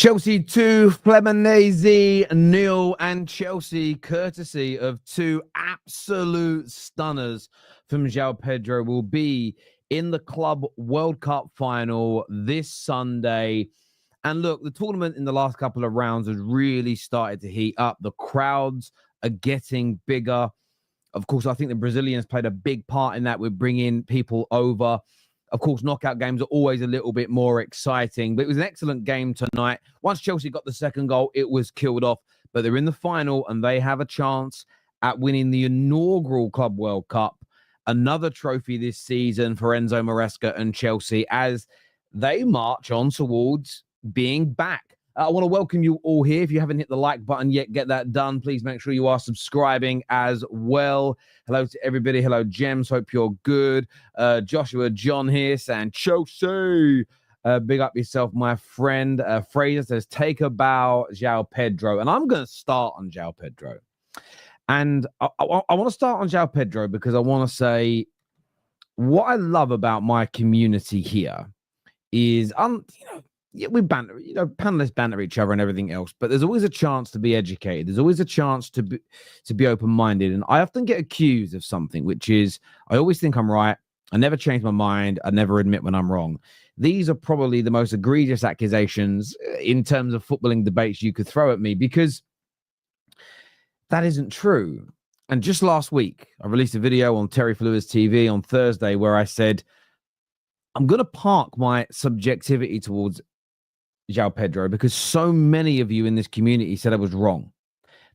Chelsea 2, Fluminense 0, and Chelsea, courtesy of two absolute stunners from Joao Pedro, will be in the Club World Cup final this Sunday. And look, the tournament in the last couple of rounds has really started to heat up. The crowds are getting bigger. Of course, I think the Brazilians played a big part in that with bringing people over. Of course, knockout games are always a little bit more exciting, but it was an excellent game tonight. Once Chelsea got the second goal, it was killed off, but they're in the final and they have a chance at winning the inaugural Club World Cup, another trophy this season for Enzo Maresca and Chelsea as they march on towards being back. I want to welcome you all here. If you haven't hit the like button yet, get that done. Please make sure you are subscribing as well. Hello to everybody. Hello, Gems. Hope you're good. Joshua John here saying, Chelsea. Big up yourself, my friend. Fraser says, take a bow, Joao Pedro. And I'm going to start on Joao Pedro. And I want to start on Joao Pedro because I want to say what I love about my community here is, yeah, we banter, panelists banter each other and everything else, but there's always a chance to be educated. There's always a chance to be open-minded. And I often get accused of something, which is I always think I'm right. I never change my mind. I never admit when I'm wrong. These are probably the most egregious accusations in terms of footballing debates you could throw at me because that isn't true. And just last week, I released a video on Terry Flua's TV on Thursday where I said, I'm going to park my subjectivity towards Joao Pedro because so many of you in this community said I was wrong,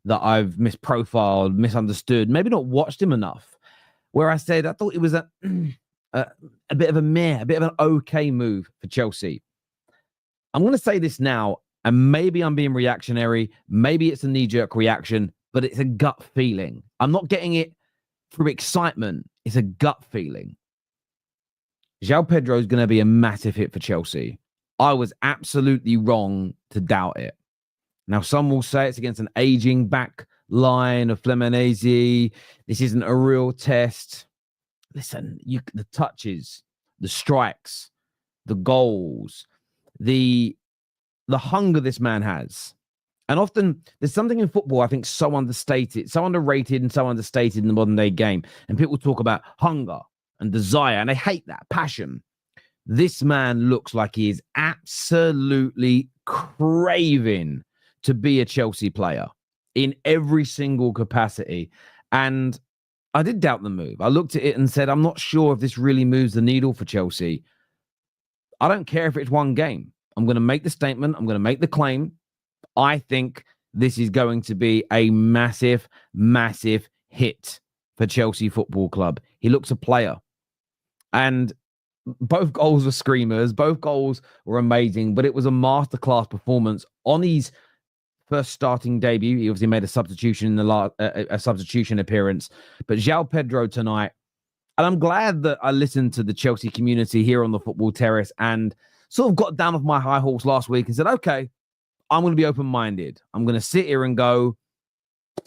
that I've misprofiled, misunderstood, maybe not watched him enough, where I said I thought it was a bit of a meh, a bit of an okay move for Chelsea. I'm going to say this now, and maybe I'm being reactionary, maybe it's a knee-jerk reaction, but it's a gut feeling. I'm not getting it through excitement. It's a gut feeling. Joao Pedro is going to be a massive hit for Chelsea. I was absolutely wrong to doubt it. Now, some will say it's against an aging back line of Fluminense. This isn't a real test. Listen, the touches, the strikes, the goals, the hunger this man has. And often there's something in football I think so underrated and so understated in the modern day game. And people talk about hunger and desire, and they hate that, passion. This man looks like he is absolutely craving to be a Chelsea player in every single capacity. And I did doubt the move. I looked at it and said, I'm not sure if this really moves the needle for Chelsea. I don't care if it's one game. I'm going to make the statement. I'm going to make the claim. I think this is going to be a massive, massive hit for Chelsea Football Club. He looks a player. And both goals were screamers. Both goals were amazing, but it was a masterclass performance on his first starting debut. He obviously made a substitution in a substitution appearance. But Joao Pedro tonight, and I'm glad that I listened to the Chelsea community here on the Football Terrace and sort of got down off my high horse last week and said, okay, I'm going to be open-minded. I'm going to sit here and go,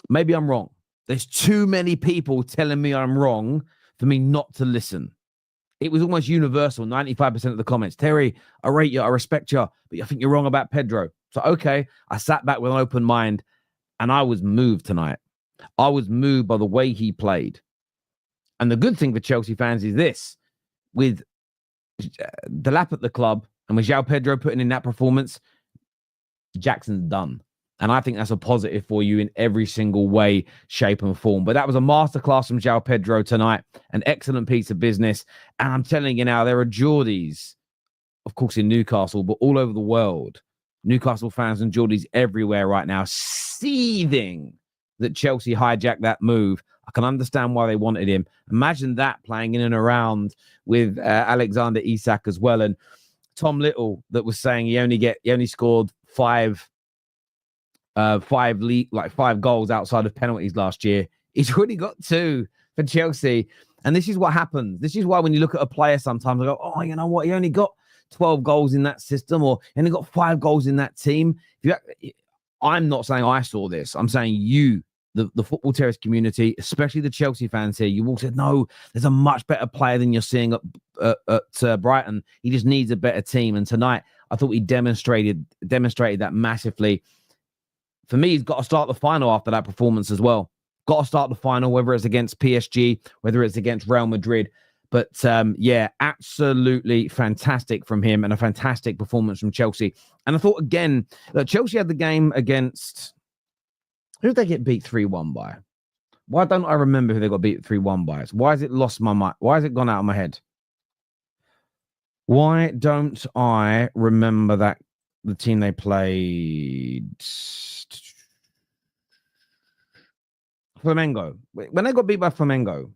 maybe I'm wrong. There's too many people telling me I'm wrong for me not to listen. It was almost universal, 95% of the comments. Terry, I rate you, I respect you, but I think you're wrong about Pedro. So, okay, I sat back with an open mind, and I was moved tonight. I was moved by the way he played. And the good thing for Chelsea fans is this. With the lap at the club, and with Joao Pedro putting in that performance, Jackson's done. And I think that's a positive for you in every single way, shape, and form. But that was a masterclass from Joao Pedro tonight. An excellent piece of business. And I'm telling you now, there are Geordies, of course, in Newcastle, but all over the world. Newcastle fans and Geordies everywhere right now, seething that Chelsea hijacked that move. I can understand why they wanted him. Imagine that playing in and around with Alexander Isak as well. And Tom Little that was saying he only scored five goals outside of penalties last year. He's already got 2 for Chelsea. And this is what happens. This is why when you look at a player sometimes, I go, oh, you know what? He only got 12 goals in that system, or he only got 5 goals in that team. I'm not saying I saw this. I'm saying you the Football Terrace community, especially the Chelsea fans here, you all said, no, there's a much better player than you're seeing at Brighton. He just needs a better team. And tonight, I thought he demonstrated that massively. For me, he's got to start the final after that performance as well. Got to start the final, whether it's against PSG, whether it's against Real Madrid. But yeah, absolutely fantastic from him and a fantastic performance from Chelsea. And I thought, again, that Chelsea had the game against... Who did they get beat 3-1 by? Why don't I remember who they got beat 3-1 by? Why has it lost my mind? Why has it gone out of my head? Why don't I remember that the team they played? Flamengo. When they got beat by Flamengo,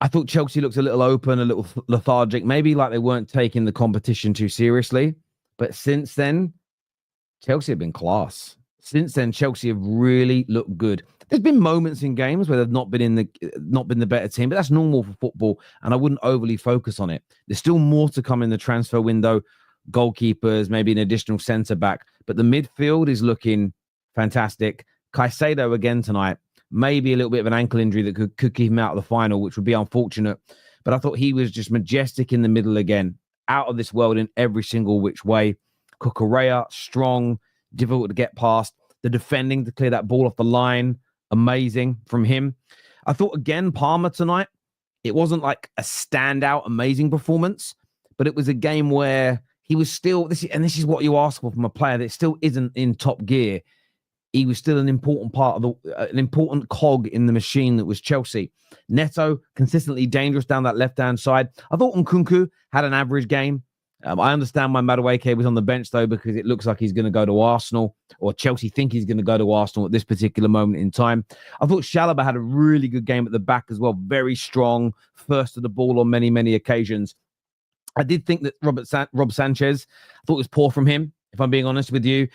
I thought Chelsea looked a little open, a little lethargic, maybe like they weren't taking the competition too seriously. But since then, Chelsea have been class. Since then, Chelsea have really looked good. There's been moments in games where they've not been the better team, but that's normal for football, and I wouldn't overly focus on it. There's still more to come in the transfer window. Goalkeepers, maybe an additional centre back, but the midfield is looking fantastic. Caicedo again tonight, maybe a little bit of an ankle injury that could keep him out of the final, which would be unfortunate. But I thought he was just majestic in the middle again, out of this world in every single which way. Cucurella, strong, difficult to get past. The defending to clear that ball off the line, amazing from him. I thought, again, Palmer tonight, it wasn't like a standout, amazing performance, but it was a game where he was still, this is what you ask for from a player that still isn't in top gear. He was still an important part of an important cog in the machine that was Chelsea. Neto, consistently dangerous down that left-hand side. I thought Nkunku had an average game. I understand why Madueke was on the bench, though, because it looks like he's going to go to Arsenal, or Chelsea think he's going to go to Arsenal at this particular moment in time. I thought Chalobah had a really good game at the back as well. Very strong, first to the ball on many, many occasions. I did think that Rob Sanchez, I thought it was poor from him, if I'm being honest with you.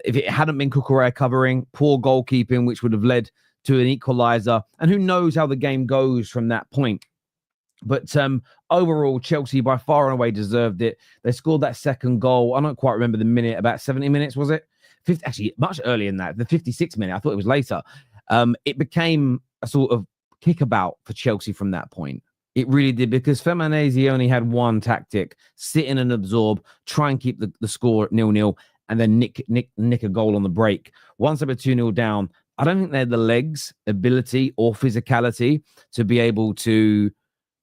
If it hadn't been Cucurella covering, poor goalkeeping, which would have led to an equaliser. And who knows how the game goes from that point. But overall, Chelsea by far and away deserved it. They scored that second goal. I don't quite remember the minute, about 70 minutes, was it? 50, actually, much earlier than that, the 56th minute. I thought it was later. It became a sort of kickabout for Chelsea from that point. It really did, because Fluminense only had one tactic: sit in and absorb, try and keep the score at 0-0, and then nick a goal on the break. Once they were 2-0 down, I don't think they had the legs, ability, or physicality to be able to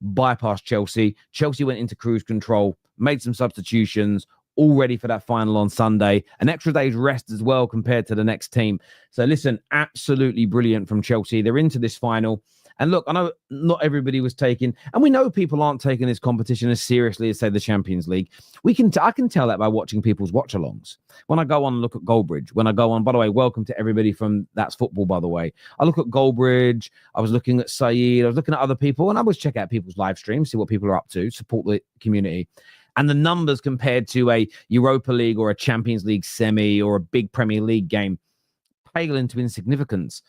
bypass Chelsea. Chelsea went into cruise control, made some substitutions, all ready for that final on Sunday. An extra day's rest as well compared to the next team. So listen, absolutely brilliant from Chelsea. They're into this final. And look, I know not everybody was taking, and we know people aren't taking this competition as seriously as, say, the Champions League. I can tell that by watching people's watch-alongs. When I go on and look at Goldbridge, when I go on, by the way, welcome to everybody from That's Football, by the way. I look at Goldbridge, I was looking at Saeed, I was looking at other people, and I always check out people's live streams, see what people are up to, support the community. And the numbers compared to a Europa League or a Champions League semi or a big Premier League game pale into insignificance.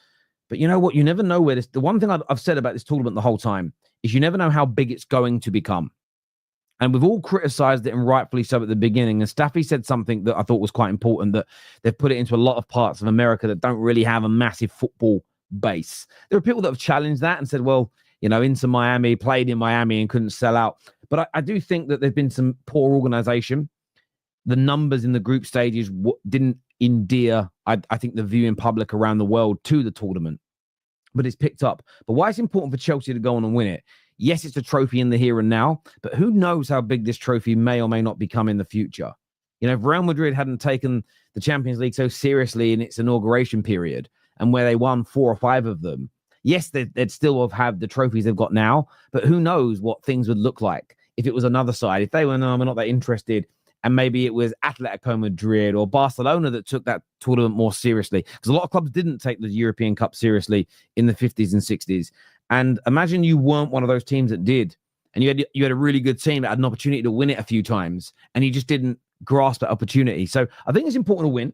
But you know what? You never know where this... The one thing I've said about this tournament the whole time is you never know how big it's going to become. And we've all criticized it, and rightfully so, at the beginning. And Staffy said something that I thought was quite important, that they've put it into a lot of parts of America that don't really have a massive football base. There are people that have challenged that and said, well, you know, Inter Miami played in Miami and couldn't sell out. But I do think that there's been some poor organization. The numbers in the group stages didn't endear, I think, the viewing public around the world to the tournament. But it's picked up. But why it's important for Chelsea to go on and win it? Yes, it's a trophy in the here and now, but who knows how big this trophy may or may not become in the future. You know, if Real Madrid hadn't taken the Champions League so seriously in its inauguration period, and where they won 4 or 5 of them, yes, they'd still have the trophies they've got now, but who knows what things would look like if it was another side. If they were, no, we're not that interested, and maybe it was Atletico Madrid or Barcelona that took that tournament more seriously, because a lot of clubs didn't take the European Cup seriously in the 50s and 60s. And imagine you weren't one of those teams that did, and you had a really good team that had an opportunity to win it a few times, and you just didn't grasp that opportunity. So I think it's important to win.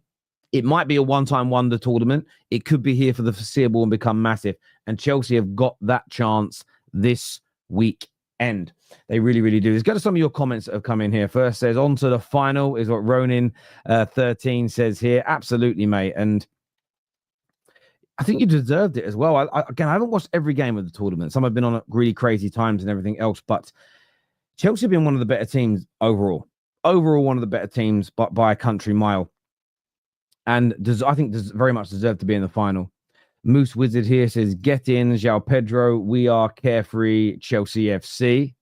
It might be a one-time wonder tournament. It could be here for the foreseeable and become massive. And Chelsea have got that chance this weekend. They really, really do. Let's go to some of your comments that have come in here. First says, on to the final is what Ronin 13 says here. Absolutely, mate. And I think you deserved it as well. Again, I haven't watched every game of the tournament. Some have been on really crazy times and everything else, but Chelsea have been one of the better teams overall. Overall, one of the better teams by a country mile. And I think very much deserved to be in the final. Moose Wizard here says, get in, Joao Pedro. We are carefree, Chelsea FC.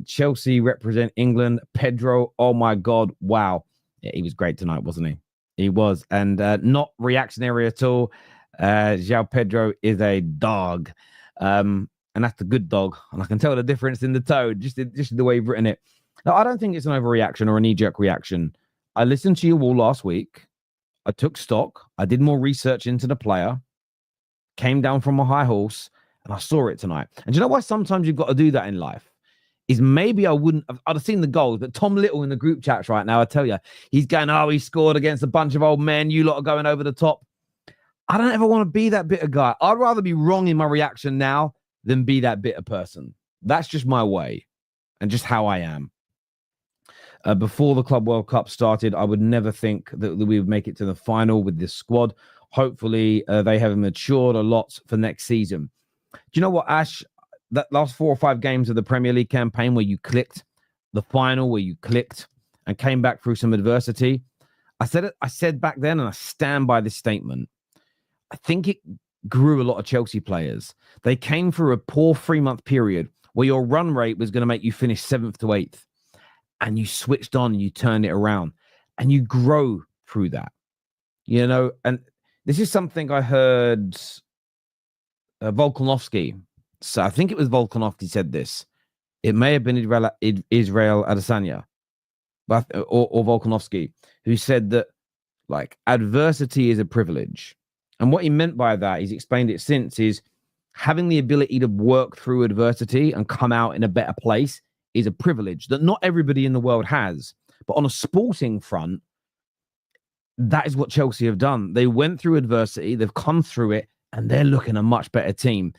Chelsea represent England. Pedro, oh my God, wow. Yeah, he was great tonight, wasn't he? He was. And not reactionary at all. Joao Pedro is a dog. And that's the good dog. And I can tell the difference in the tone, just the way you've written it. Now, I don't think it's an overreaction or a knee-jerk reaction. I listened to you all last week. I took stock. I did more research into the player. Came down from a high horse. And I saw it tonight. And do you know why sometimes you've got to do that in life? Is maybe I'd have seen the goals, but Tom Little in the group chats right now, I tell you, he's going, oh, he scored against a bunch of old men. You lot are going over the top. I don't ever want to be that bitter guy. I'd rather be wrong in my reaction now than be that bitter person. That's just my way and just how I am. Before the Club World Cup started, I would never think that we would make it to the final with this squad. Hopefully, they have matured a lot for next season. Do you know what, Ash? That last 4 or 5 games of the Premier League campaign where you clicked, the final where you clicked and came back through some adversity. I said back then, and I stand by this statement. I think it grew a lot of Chelsea players. They came through a poor 3-month period where your run rate was going to make you finish 7th to 8th. And you switched on and you turned it around and you grow through that, you know. And this is something I heard Volkanovski. So I think it was Volkanovski said this. It may have been Israel Adesanya, but or Volkanovski, who said that like adversity is a privilege. And what he meant by that, he's explained it since, is having the ability to work through adversity and come out in a better place is a privilege that not everybody in the world has. But on a sporting front, that is what Chelsea have done. They went through adversity, they've come through it, and they're looking a much better team.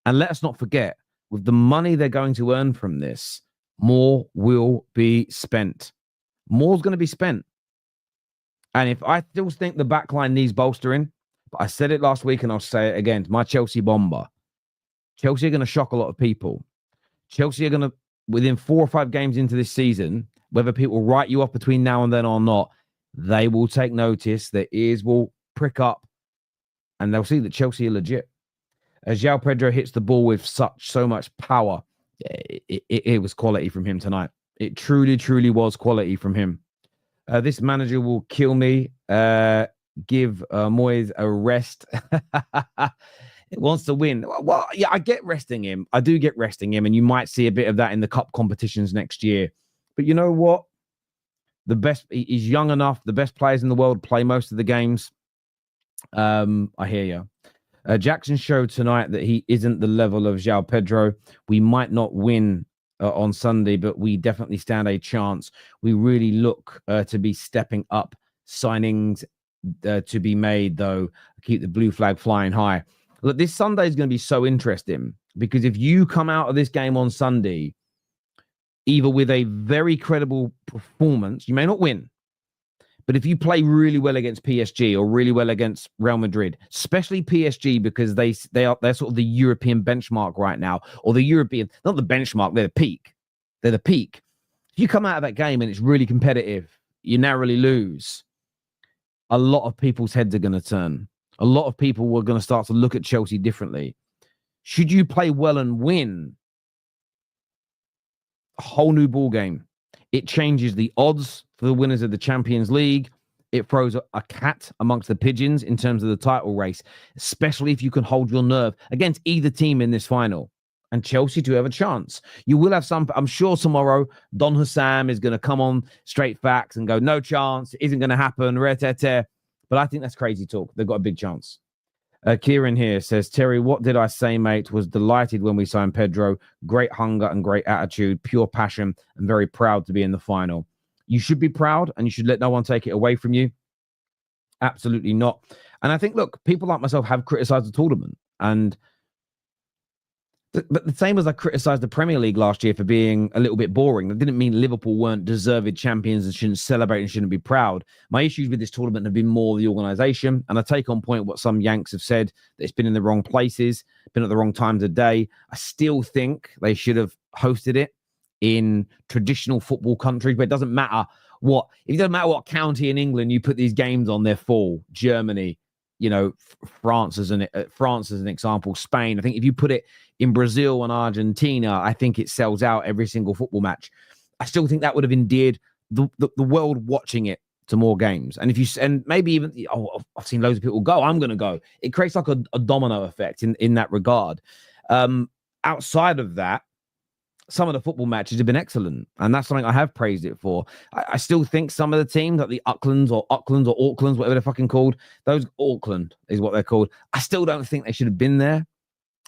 And let us not forget, with the money they're going to earn from this, more will be spent. More's going to be spent. And if I still think the backline needs bolstering, but I said it last week and I'll say it again, my Chelsea bomber. Chelsea are going to shock a lot of people. Chelsea are going to, within 4 or 5 games into this season, whether people write you off between now and then or not, they will take notice. Their ears will prick up and they'll see that Chelsea are legit. As Joao Pedro hits the ball with so much power, it was quality from him tonight. It truly, truly was quality from him. This manager will kill me. Give Moyes a rest. It wants to win. Well, yeah, I get resting him. I do get resting him, and you might see a bit of that in the cup competitions next year. But you know what? He's young enough. The best players in the world play most of the games. I hear you. Jackson showed tonight that he isn't the level of Joao Pedro. We might not win on Sunday, but we definitely stand a chance. We really look to be stepping up. Signings to be made, though. Keep the blue flag flying high. Look, this Sunday is going to be so interesting because if you come out of this game on Sunday, either with a very credible performance, you may not win, but if you play really well against PSG or really well against Real Madrid, especially PSG, because they're sort of the European benchmark right now, or the European, not the benchmark, they're the peak. They're the peak. If you come out of that game and it's really competitive, you narrowly lose, a lot of people's heads are going to turn. A lot of people were going to start to look at Chelsea differently. Should you play well and win, a whole new ball game. It changes the odds for the winners of the Champions League. It throws a cat amongst the pigeons in terms of the title race, especially if you can hold your nerve against either team in this final. And Chelsea do have a chance. You will have some, I'm sure tomorrow, Don Husam is going to come on straight facts and go, no chance, it isn't going to happen, but I think that's crazy talk. They've got a big chance. Kieran here says, Terry, what did I say, mate? Was delighted when we signed Pedro. Great hunger and great attitude, pure passion, and very proud to be in the final. You should be proud and you should let no one take it away from you. Absolutely not. And I think, look, people like myself have criticized the tournament. And But the same as I criticised the Premier League last year for being a little bit boring. That didn't mean Liverpool weren't deserved champions and shouldn't celebrate and shouldn't be proud. My issues with this tournament have been more the organisation. And I take on point what some Yanks have said, that it's been in the wrong places, been at the wrong times of day. I still think they should have hosted it in traditional football countries, but it doesn't matter it doesn't matter what county in England you put these games on, they're full. Germany, France as an example, Spain. I think if you put it in Brazil and Argentina, I think it sells out every single football match. I still think that would have endeared the world watching it to more games. And maybe even, I've seen loads of people go, I'm going to go. It creates like a domino effect in that regard. Outside of that, some of the football matches have been excellent, and that's something I have praised it for. I still think some of the teams, like the Aucklands, whatever they're fucking called, Auckland is what they're called. I still don't think they should have been there.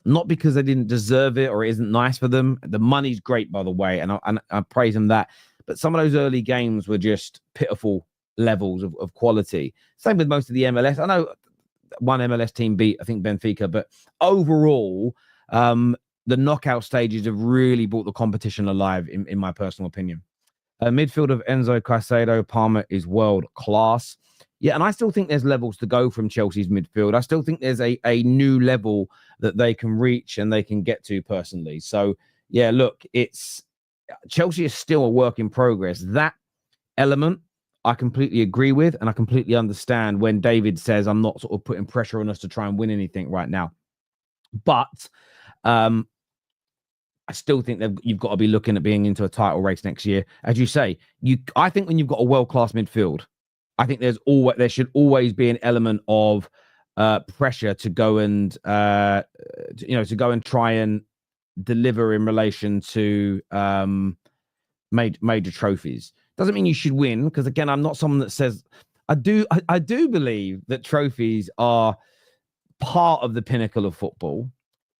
Not because they didn't deserve it or it isn't nice for them. The money's great, by the way, and I praise them that. But some of those early games were just pitiful levels of quality. Same with most of the MLS. I know one MLS team beat, I think, Benfica, but overall, the knockout stages have really brought the competition alive, in my personal opinion. Midfield of Enzo Caicedo, Palmer is world class. Yeah, and I still think there's levels to go from Chelsea's midfield. I still think there's a new level that they can reach and they can get to personally. So, yeah, look, Chelsea is still a work in progress. That element I completely agree with, and I completely understand when David says I'm not sort of putting pressure on us to try and win anything right now. But I still think that you've got to be looking at being into a title race next year. As you say, I think when you've got a world-class midfield, I think there should always be an element of pressure to go and try and deliver in relation to major trophies. Doesn't mean you should win, because again, I'm not someone that says I do believe that trophies are part of the pinnacle of football.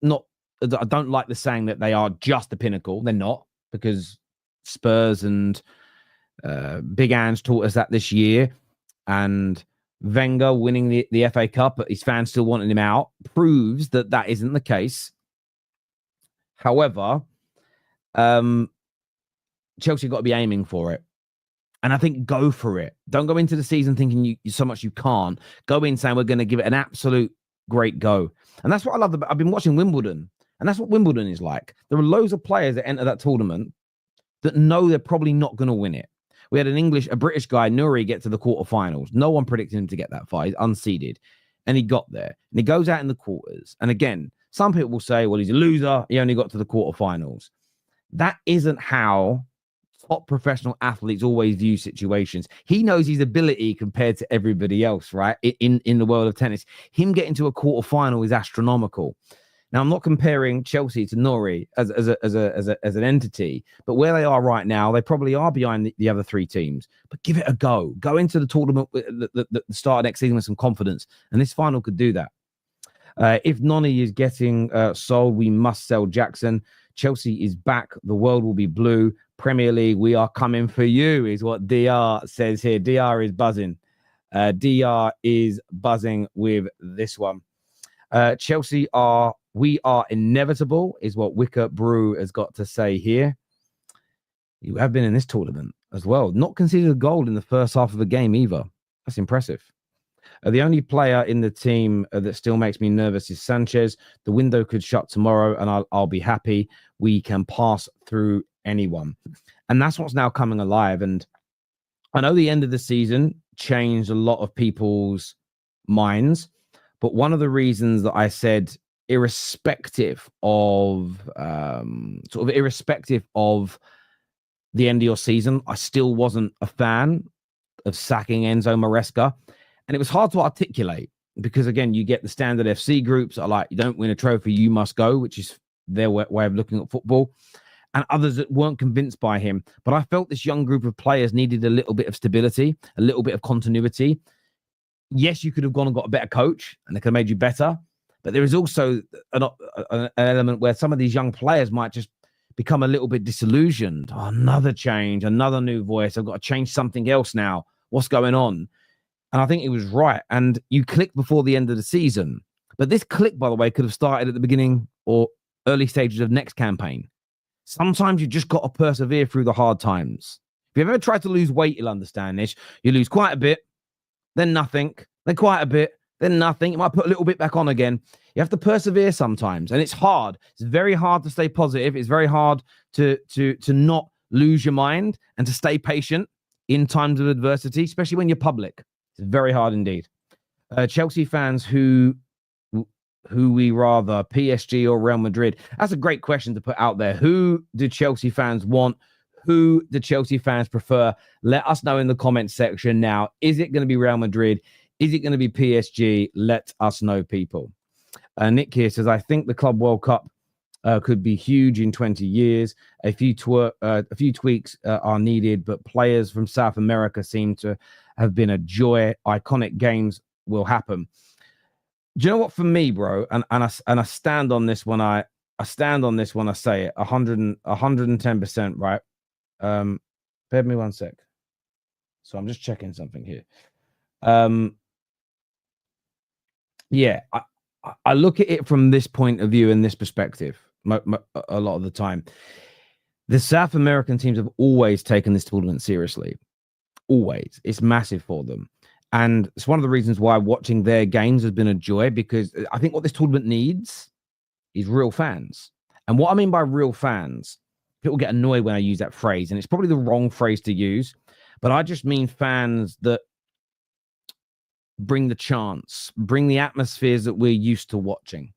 I don't like the saying that they are just the pinnacle. They're not, because Spurs and Big Ange taught us that this year, and Wenger winning the FA Cup, but his fans still wanting him out, proves that isn't the case. However, Chelsea got to be aiming for it. And I think go for it. Don't go into the season thinking you so much you can't. Go in saying we're going to give it an absolute great go. And that's what I love. I've been watching Wimbledon, and that's what Wimbledon is like. There are loads of players that enter that tournament that know they're probably not going to win it. We had a British guy, Nuri, get to the quarterfinals. No one predicted him to get that far. He's unseeded. And he got there. And he goes out in the quarters. And again, some people will say, well, he's a loser. He only got to the quarterfinals. That isn't how top professional athletes always view situations. He knows his ability compared to everybody else, right? In the world of tennis. Him getting to a quarterfinal is astronomical. Now, I'm not comparing Chelsea to Nuri as an entity, but where they are right now, they probably are behind the other three teams. But give it a go. Go into the tournament at the start of next season with some confidence, and this final could do that. If Noni is getting sold, we must sell Jackson. Chelsea is back. The world will be blue. Premier League, we are coming for you, is what DR says here. DR is buzzing. DR is buzzing with this one. Chelsea we are inevitable, is what Wicker Brew has got to say here. You have been in this tournament as well. Not conceded a goal in the first half of the game either. That's impressive. The only player in the team that still makes me nervous is Sanchez. The window could shut tomorrow and I'll be happy. We can pass through anyone. And that's what's now coming alive. And I know the end of the season changed a lot of people's minds. But one of the reasons that I said, irrespective of the end of your season, I still wasn't a fan of sacking Enzo Maresca. And it was hard to articulate because, again, you get the standard FC groups that are like, you don't win a trophy, you must go, which is their way of looking at football. And others that weren't convinced by him. But I felt this young group of players needed a little bit of stability, a little bit of continuity. Yes, you could have gone and got a better coach and they could have made you better. But there is also an element where some of these young players might just become a little bit disillusioned. Oh, another change, another new voice. I've got to change something else now. What's going on? And I think he was right. And you clicked before the end of the season. But this click, by the way, could have started at the beginning or early stages of next campaign. Sometimes you just got to persevere through the hard times. If you've ever tried to lose weight, you'll understand this. You lose quite a bit, then nothing, then quite a bit, then nothing. You might put a little bit back on again. You have to persevere sometimes, and it's hard. It's very hard to stay positive. It's very hard to not lose your mind and to stay patient in times of adversity, especially when you're public. It's very hard indeed. Chelsea fans who we rather, PSG or Real Madrid? That's a great question to put out there. Who do Chelsea fans want? Who do Chelsea fans prefer? Let us know in the comments section now. Is it going to be Real Madrid? Is it going to be PSG? Let us know, people. Nick here says, I think the Club World Cup could be huge in 20 years. A few tweaks are needed, but players from South America seem to have been a joy. Iconic games will happen. Do you know what? For me, bro, and I stand on this when I stand on this when I say it, 110%, right? Bear with me one sec. So I'm just checking something here. Yeah, I look at it from this point of view and this perspective a lot of the time. The South American teams have always taken this tournament seriously. Always. It's massive for them. And it's one of the reasons why watching their games has been a joy, because I think what this tournament needs is real fans. And what I mean by real fans, people get annoyed when I use that phrase, and it's probably the wrong phrase to use, but I just mean fans that bring the chance, bring the atmospheres that we're used to watching.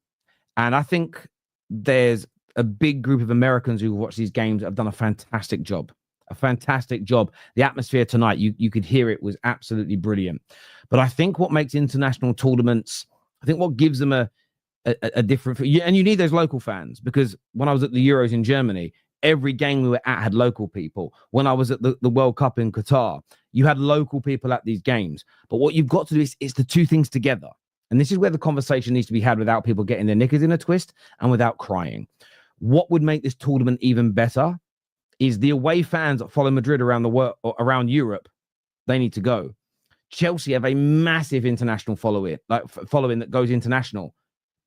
And I think there's a big group of Americans who watch these games that have done a fantastic job. A fantastic job. The atmosphere tonight, you could hear it, was absolutely brilliant. But I think what makes international tournaments, I think what gives them a different, and you need those local fans, because when I was at the Euros in Germany, every game we were at had local people. When I was at the World Cup in Qatar, you had local people at these games. But what you've got to do is the two things together. And this is where the conversation needs to be had without people getting their knickers in a twist and without crying. What would make this tournament even better is the away fans that follow Madrid around the world, or around Europe. They need to go. Chelsea have a massive international following that goes international.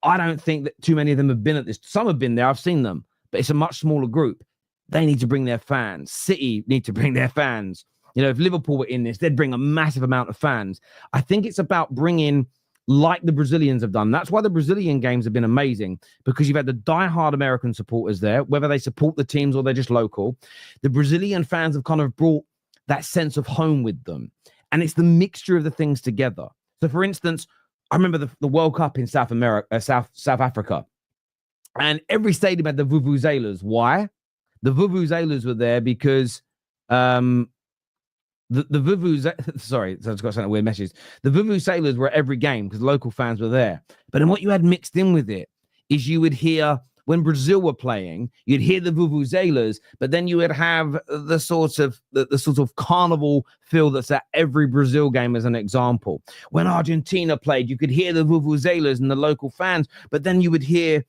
I don't think that too many of them have been at this. Some have been there. I've seen them, but it's a much smaller group. They need to bring their fans. City need to bring their fans. You know, if Liverpool were in this, they'd bring a massive amount of fans. I think it's about bringing, like the Brazilians have done. That's why the Brazilian games have been amazing, because you've had the diehard American supporters there, whether they support the teams or they're just local. The Brazilian fans have kind of brought that sense of home with them. And it's the mixture of the things together. So, for instance, I remember the World Cup in South Africa. And every stadium had the vuvuzelas. Why? The vuvuzelas were there because the vuvuzelas, sorry, so I just got some weird messages. The vuvuzelas were at every game because local fans were there. But then what you had mixed in with it is you would hear, when Brazil were playing, you'd hear the vuvuzelas, but then you would have the sort of carnival feel that's at every Brazil game, as an example. When Argentina played, you could hear the vuvuzelas and the local fans, but then you would hear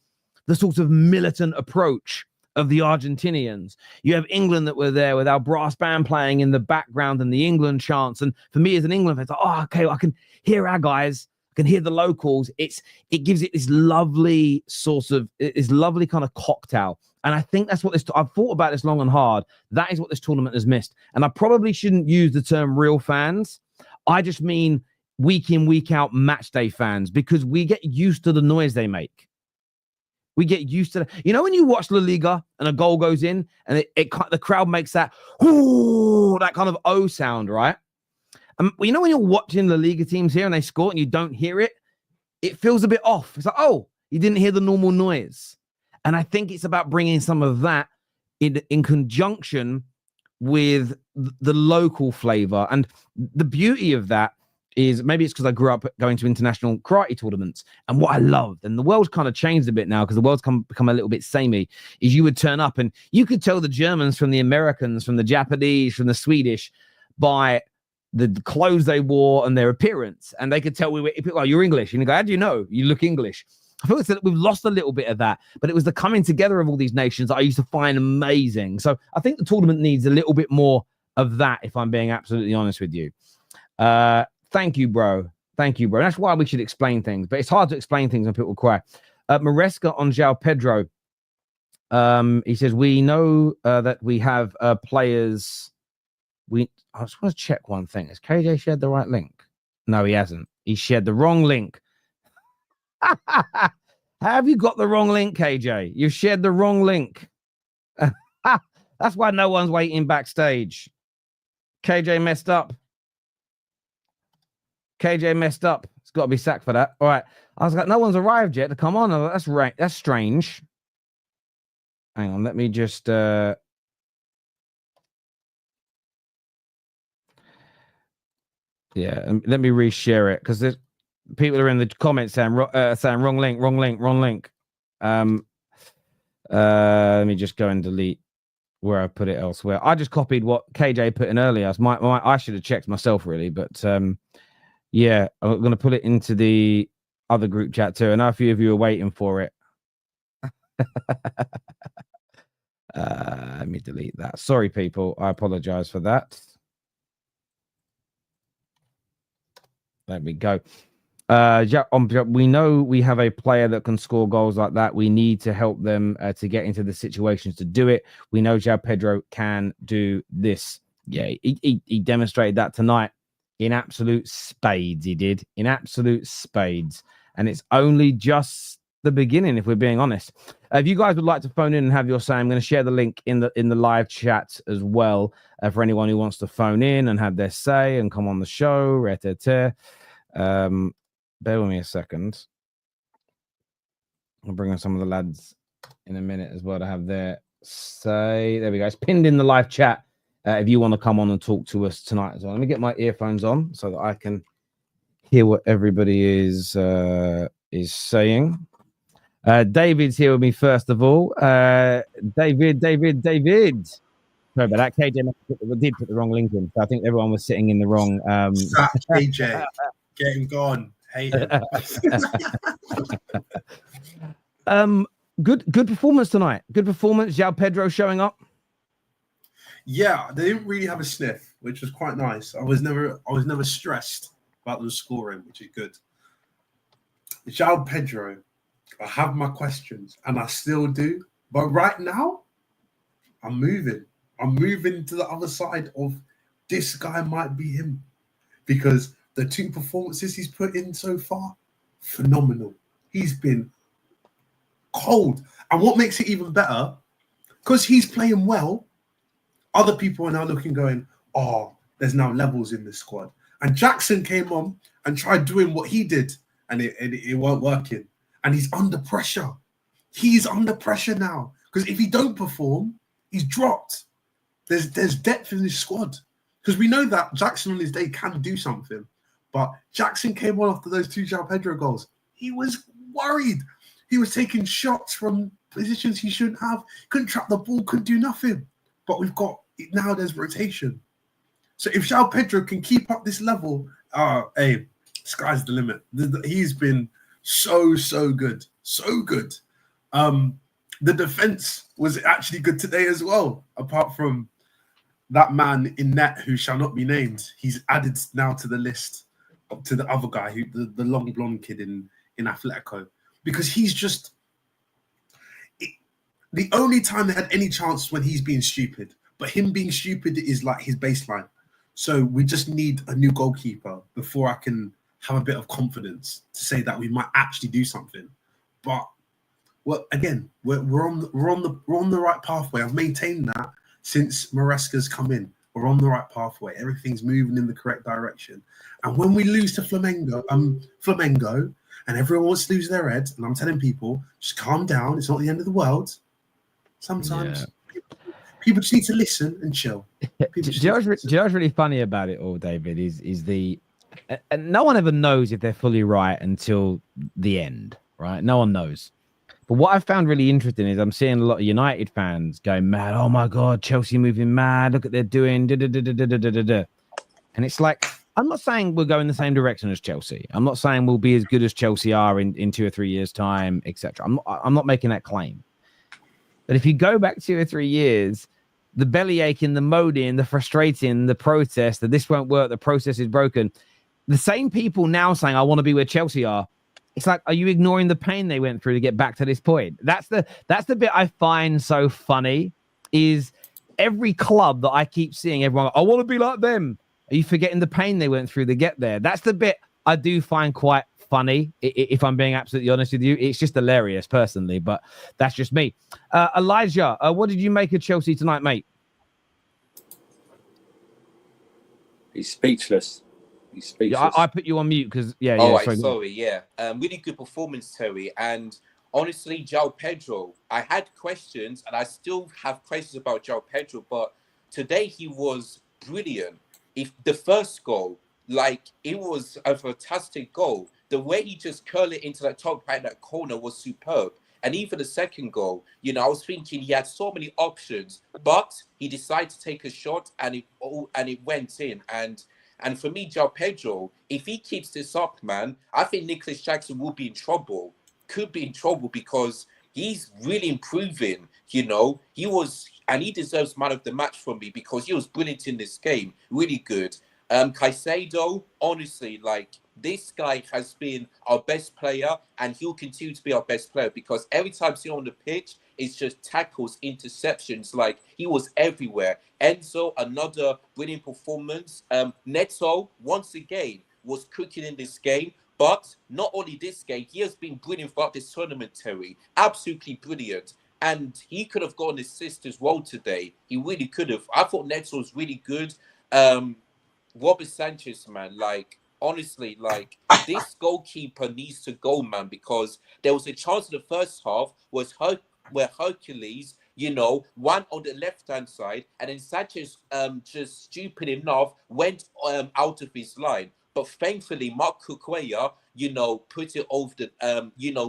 the sort of militant approach of the Argentinians. You have England that were there with our brass band playing in the background and the England chants. And for me as an England fan, it's like, oh, okay, I can hear our guys. I can hear the locals. It gives it this lovely kind of cocktail. And I think that's what I've thought about this long and hard. That is what this tournament has missed. And I probably shouldn't use the term real fans. I just mean week in, week out match day fans, because we get used to the noise they make. We get used to that. You know, when you watch La Liga and a goal goes in and the crowd makes that, ooh, that kind of O sound, right? You know, when you're watching La Liga teams here and they score and you don't hear it, it feels a bit off. It's like, oh, you didn't hear the normal noise. And I think it's about bringing some of that in conjunction with the local flavor. And the beauty of that is, maybe it's because I grew up going to international karate tournaments. And what I loved, and the world's kind of changed a bit now because the world's become a little bit samey, is you would turn up and you could tell the Germans from the Americans, from the Japanese, from the Swedish by the clothes they wore and their appearance. And they could tell people, oh, you're English. And you go, how do you know? You look English. I feel that we've lost a little bit of that, but it was the coming together of all these nations that I used to find amazing. So I think the tournament needs a little bit more of that, if I'm being absolutely honest with you. Thank you, bro. Thank you, bro. That's why we should explain things, but it's hard to explain things when people cry. Maresca on Joao Pedro. He says, we know that we have players. I just want to check one thing. Has KJ shared the right link? No, he hasn't. He shared the wrong link. Have you got the wrong link, KJ? You've shared the wrong link. That's why no one's waiting backstage. KJ messed up. KJ messed up. It's got to be sacked for that. All right. I was like, no one's arrived yet. Come on. That's right. That's strange. Hang on. Let me just... Yeah, let me reshare it because there's people are in the comments saying wrong link. Let me just go and delete where I put it elsewhere. I just copied what KJ put in earlier. I should have checked myself really, but yeah, I'm going to put it into the other group chat too. I know a few of you are waiting for it. Let me delete that. Sorry, people. I apologize for that. There we go. We know we have a player that can score goals like that. We need to help them to get into the situations to do it. We know Joao Pedro can do this. Yeah, he demonstrated that tonight in absolute spades. He did in absolute spades, and it's only just the beginning, if we're being honest. If you guys would like to phone in and have your say, I'm going to share the link in the live chat as well for anyone who wants to phone in and have their say and come on the show. Bear with me a second. I'll bring on some of the lads in a minute as well to have their say. There we go. It's pinned in the live chat if you want to come on and talk to us tonight as well. Let me get my earphones on so that I can hear what everybody is saying. David's here with me first of all. David. Sorry about that. KJ did put the wrong link in. So I think everyone was sitting in the wrong. KJ, get him gone. Hate him. Good performance tonight. Good performance. Joao Pedro showing up. Yeah, they didn't really have a sniff, which was quite nice. I was never stressed about them scoring, which is good. Joao Pedro, I have my questions, and I still do. But right now, I'm moving. I'm moving to the other side of this guy might be him. Because the two performances he's put in so far, phenomenal. He's been cold. And what makes it even better, because he's playing well, other people are now looking going, oh, there's now levels in this squad. And Jackson came on and tried doing what he did, and it weren't working. And he's under pressure. He's under pressure now. Because if he don't perform, he's dropped. There's depth in this squad. Because we know that Jackson on his day can do something. But Jackson came on after those two Joao Pedro goals. He was worried. He was taking shots from positions he shouldn't have. Couldn't trap the ball, couldn't do nothing. But we've got, now there's rotation. So if Joao Pedro can keep up this level, hey, sky's the limit. He's been so good. So good. The defense was actually good today as well, apart from that man in net who shall not be named. He's added now to the list to the other guy, who the long blonde kid in Atletico, because he's just the only time they had any chance when he's being stupid. But him being stupid is like his baseline. So we just need a new goalkeeper before I can have a bit of confidence to say that we might actually do something. But well, again, we're on the right pathway. I've maintained that since Maresca's come in. We're on the right pathway. Everything's moving in the correct direction. And when we lose to Flamengo, and everyone wants to lose their head, and I'm telling people, just calm down. It's not the end of the world. Sometimes people just need to listen and chill. Do you know what's really funny about it all, David, is the and no one ever knows if they're fully right until the end, right? No one knows. But what I found really interesting is I'm seeing a lot of United fans going mad. Oh my God, Chelsea moving mad. Look what they're doing. And it's like, I'm not saying we'll go in the same direction as Chelsea. I'm not saying we'll be as good as Chelsea are in 2 or 3 years' time, etc. I'm not making that claim. But if you go back 2 or 3 years, the belly aching, the moaning, the frustrating, the protest, that this won't work, the process is broken. The same people now saying, I want to be where Chelsea are, it's like, are you ignoring the pain they went through to get back to this point? That's the bit I find so funny. Is every club that I keep seeing, everyone, I want to be like them. Are you forgetting the pain they went through to get there? That's the bit I do find quite funny, if I'm being absolutely honest with you. It's just hilarious personally, but that's just me. Elijah, what did you make of Chelsea tonight, mate? He's speechless. He's speechless. Yeah, I put you on mute because sorry. Really good performance, Terry. And honestly, Joao Pedro, I had questions and I still have questions about Joao Pedro, but today he was brilliant. If the first goal, like, it was a fantastic goal. The way he just curled it into that top right, that corner was superb. And even the second goal, I was thinking he had so many options, but he decided to take a shot and it went in. And for me, Joao Pedro, if he keeps this up, man, I think Nicholas Jackson will be in trouble. Could be in trouble because he's really improving. He deserves man of the match from me because he was brilliant in this game. Really good. Caicedo, honestly, like, this guy has been our best player and he'll continue to be our best player because every time he's on the pitch, it's just tackles, interceptions. Like, he was everywhere. Enzo, another brilliant performance. Neto, once again, was cooking in this game. But not only this game, he has been brilliant throughout this tournament, Terry. Absolutely brilliant. And he could have got an assist as well today. He really could have. I thought Neto was really good. Robert Sanchez, man, like, honestly, like, this goalkeeper needs to go, man, because there was a chance in the first half where Hercules, one on the left-hand side, and then Sanchez, just stupid enough, went out of his line. But thankfully, Mark Cucurella, put it over the,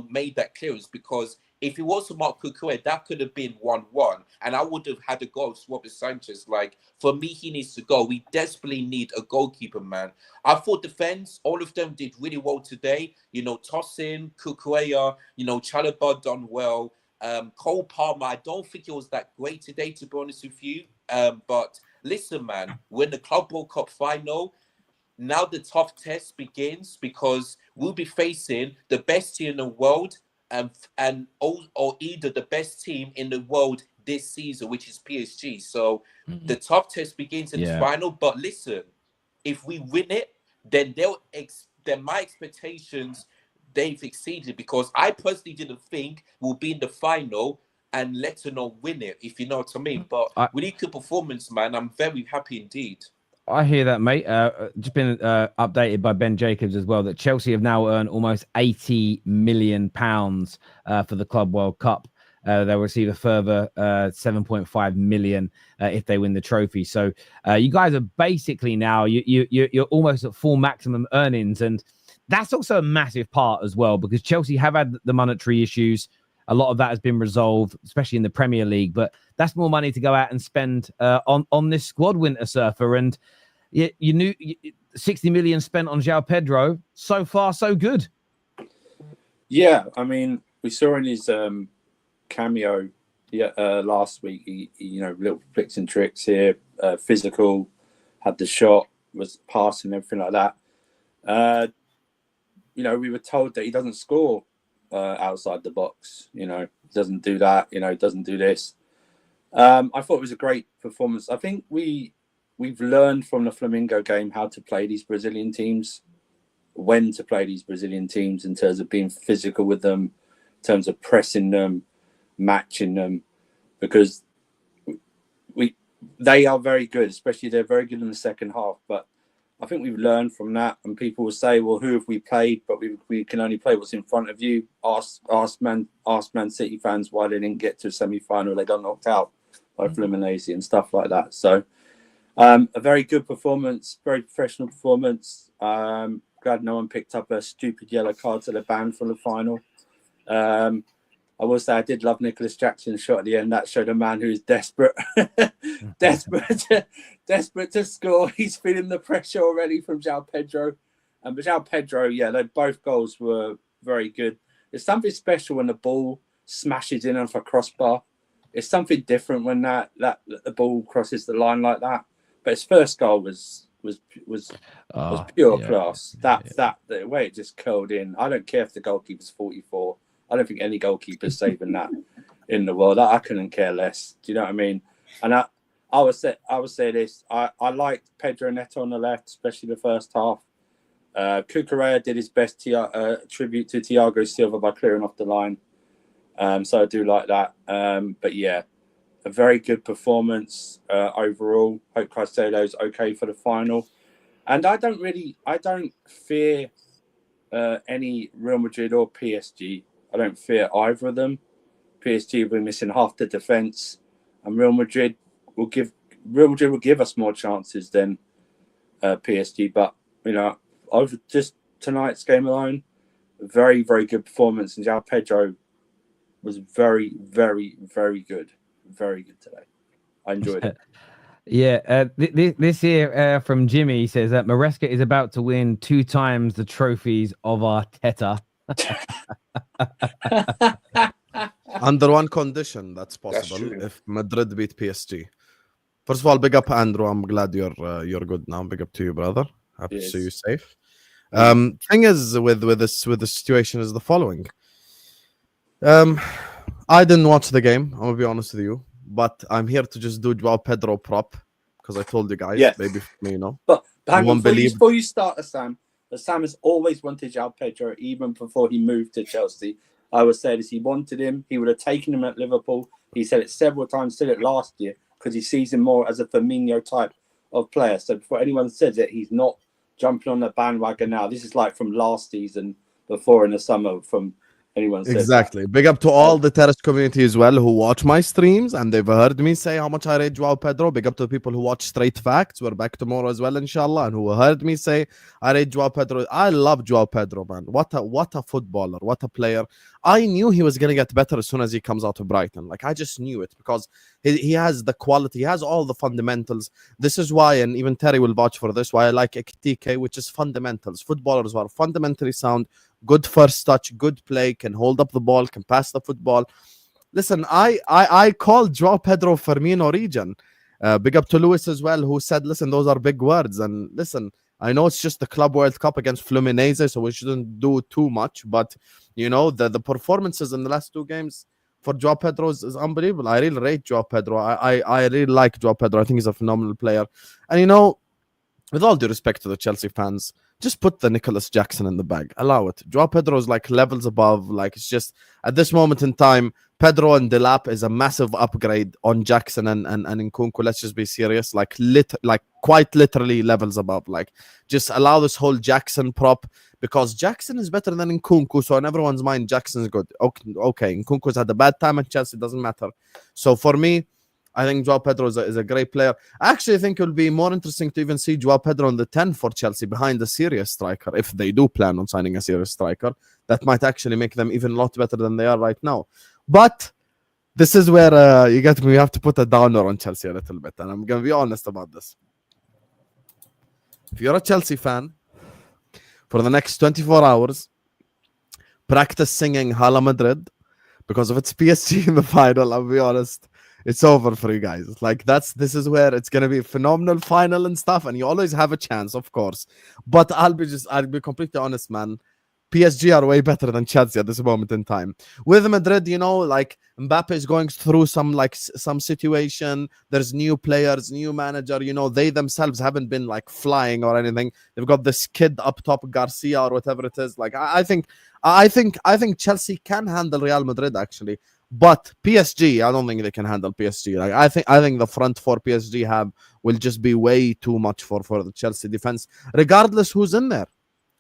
made that clearance because if it wasn't Mark Cucurella, that could have been 1-1. And I would have had a goal of Robert Sanchez. Like, for me, he needs to go. We desperately need a goalkeeper, man. I thought defense, all of them did really well today. Tosin, Cucurella, Chalobah done well. Cole Palmer, I don't think it was that great today, to be honest with you. But listen, man, when the Club World Cup final, now the tough test begins because we'll be facing the best team in the world or either the best team in the world this season, which is PSG. So the tough test begins in the final. But listen, if we win it, then then my expectations, they've exceeded because I personally didn't think we'll be in the final and let alone win it, if you know what I mean. But really good performance, man. I'm very happy indeed. I hear that, mate. Just been updated by Ben Jacobs as well that Chelsea have now earned almost £80 million for the Club World Cup. They'll receive a further 7.5 million if they win the trophy. So you guys are basically now you're almost at full maximum earnings, and that's also a massive part as well because Chelsea have had the monetary issues. A lot of that has been resolved, especially in the Premier League. But that's more money to go out and spend on this squad, Winter Surfer. And you knew 60 million spent on Joao Pedro. So far, so good. Yeah, I mean, we saw in his cameo last week, he little flicks and tricks here, physical, had the shot, was passing, everything like that. We were told that he doesn't score outside the box, he doesn't do that, doesn't do this. I thought it was a great performance. I think we've learned from the Flamengo game how to play these Brazilian teams, when to play these Brazilian teams in terms of being physical with them, in terms of pressing them, matching them, because they are very good, especially they're very good in the second half. But I think we've learned from that, and people will say, well, who have we played? But we can only play what's in front of you. Ask Man City fans why they didn't get to a semi-final. They got knocked out by Fluminense and stuff like that. So a very good performance, very professional performance. Glad no one picked up a stupid yellow card to the ban from the final. I will say I did love Nicholas Jackson's shot at the end. That showed a man who is desperate, desperate to score. He's feeling the pressure already from Joao Pedro. But Joao Pedro, both goals were very good. There's something special when the ball smashes in off a crossbar. It's something different when that the ball crosses the line like that. But his first goal was was Oh, pure yeah. class. That the way it just curled in. I don't care if the goalkeeper's 44. I don't think any goalkeeper's saving that in the world. I couldn't care less. Do you know what I mean? And I would say this. I liked Pedro Neto on the left, especially the first half. Cucurella did his best tribute to Thiago Silva by clearing off the line. So I do like that. But yeah, a very good performance overall. Hope Caicedo's okay for the final. And I don't fear any Real Madrid or PSG. I don't fear either of them. PSG will be missing half the defence, and Real Madrid will give us more chances than PSG. But over just tonight's game alone, a very, very good performance, and Joao Pedro was very, very, very good. Very good today. I enjoyed it. Yeah, this here from Jimmy says that Maresca is about to win 2 times the trophies of Arteta. Under one condition, that's possible. true. If Madrid beat PSG. First of all, big up Andrew. I'm glad you're good now. Big up to you, brother. Happy to see you safe. Thing is with the situation is the following. I didn't watch the game. I'm gonna be honest with you, but I'm here to just do Joao Pedro prop because I told you guys. Yes. Maybe for me, But hang on, won't believe- before you start, Husam has always wanted Joao Pedro, even before he moved to Chelsea. I would say this: he wanted him. He would have taken him at Liverpool. He said it several times. Said it last year because he sees him more as a Firmino type of player. So before anyone says it, he's not jumping on the bandwagon now. This is like from last season, before in the summer, from anyone says exactly. that. Big up to all the Terrace community as well who watch my streams and they've heard me say how much I rate Joao Pedro. Big up to the people who watch Straight Facts. We're back tomorrow as well, inshallah, and who heard me say I rate Joao Pedro. I love Joao Pedro, man. What a footballer, what a player. I knew he was gonna get better as soon as he comes out of Brighton. Like I just knew it because he has the quality, he has all the fundamentals. This is why, and even Terry will vouch for this, why I like TK, which is fundamentals. Footballers who are fundamentally sound. Good first touch, good play, can hold up the ball, can pass the football. Listen, I called Joao Pedro Firmino region. Big up to Lewis as well, who said, listen, those are big words. And listen, I know it's just the Club World Cup against Fluminense, so we shouldn't do too much. But, the performances in the last 2 games for Joao Pedro is unbelievable. I really rate Joao Pedro. I really like Joao Pedro. I think he's a phenomenal player. And, with all due respect to the Chelsea fans, just put the Nicholas Jackson in the bag. Allow it. Joao Pedro is like levels above. Like it's just at this moment in time, Pedro and Delap is a massive upgrade on Jackson and Nkunku. Let's just be serious. Like quite literally levels above. Like just allow this whole Jackson prop because Jackson is better than Nkunku. So in everyone's mind, Jackson's good. Okay. Nkunku's had a bad time at Chelsea. Doesn't matter. So for me, I think Joao Pedro is a great player. I actually think it will be more interesting to even see Joao Pedro on the 10 for Chelsea behind a serious striker. If they do plan on signing a serious striker, that might actually make them even a lot better than they are right now. But this is where you get me. We have to put a downer on Chelsea a little bit. And I'm going to be honest about this. If you're a Chelsea fan, for the next 24 hours, practice singing Hala Madrid. Because if it's PSG in the final, I'll be honest, it's over for you guys. Like this is where it's gonna be a phenomenal final and stuff, and you always have a chance, of course. But I'll be completely honest, man. PSG are way better than Chelsea at this moment in time. With Madrid, like Mbappe is going through some situation. There's new players, new manager. They themselves haven't been like flying or anything. They've got this kid up top, Garcia or whatever it is. Like I think Chelsea can handle Real Madrid actually. But PSG, I don't think they can handle PSG. Like I think the front four PSG will just be way too much for the Chelsea defense, regardless who's in there.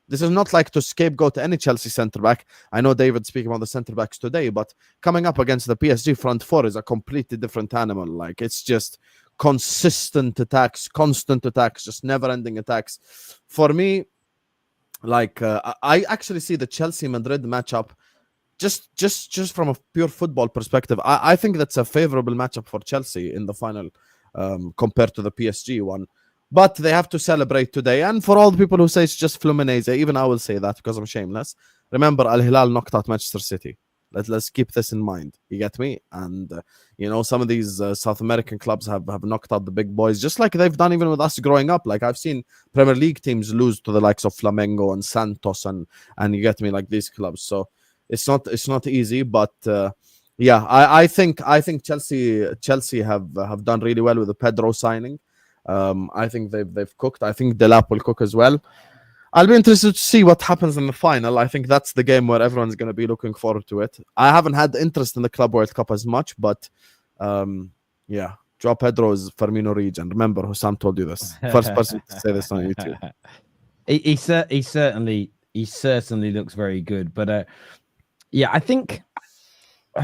This is not like to scapegoat any Chelsea centre back. I know David speaking about the centre backs today, but coming up against the PSG front four is a completely different animal. Like it's just constant attacks, just never-ending attacks. For me, like I actually see the Chelsea Madrid matchup. Just from a pure football perspective, I think that's a favorable matchup for Chelsea in the final compared to the PSG one. But they have to celebrate today. And for all the people who say it's just Fluminense, even I will say that because I'm shameless. Remember, Al Hilal knocked out Manchester City. Let's keep this in mind. You get me? And some of these South American clubs have knocked out the big boys, just like they've done even with us growing up. Like I've seen Premier League teams lose to the likes of Flamengo and Santos, and you get me, like these clubs. So it's not easy, but yeah, I think Chelsea have done really well with the Pedro signing. I think they've cooked. I think Delap will cook as well. I'll be interested to see what happens in the final. I think that's the game where everyone's going to be looking forward to it. I haven't had interest in the Club World Cup as much, but yeah, Joao Pedro is Firmino region. Remember, Husam told you this. First person to say this on YouTube. He certainly looks very good. But yeah, I think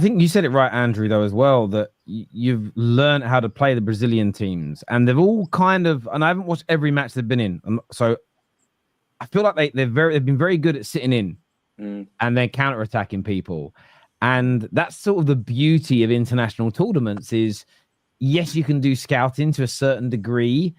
you said it right, Andrew, though, as well, that you've learned how to play the Brazilian teams, and they've all kind of, and I haven't watched every match they've been in, so I feel like they've been very good at sitting in and then counter-attacking people. And that's sort of the beauty of international tournaments is, yes, you can do scouting to a certain degree,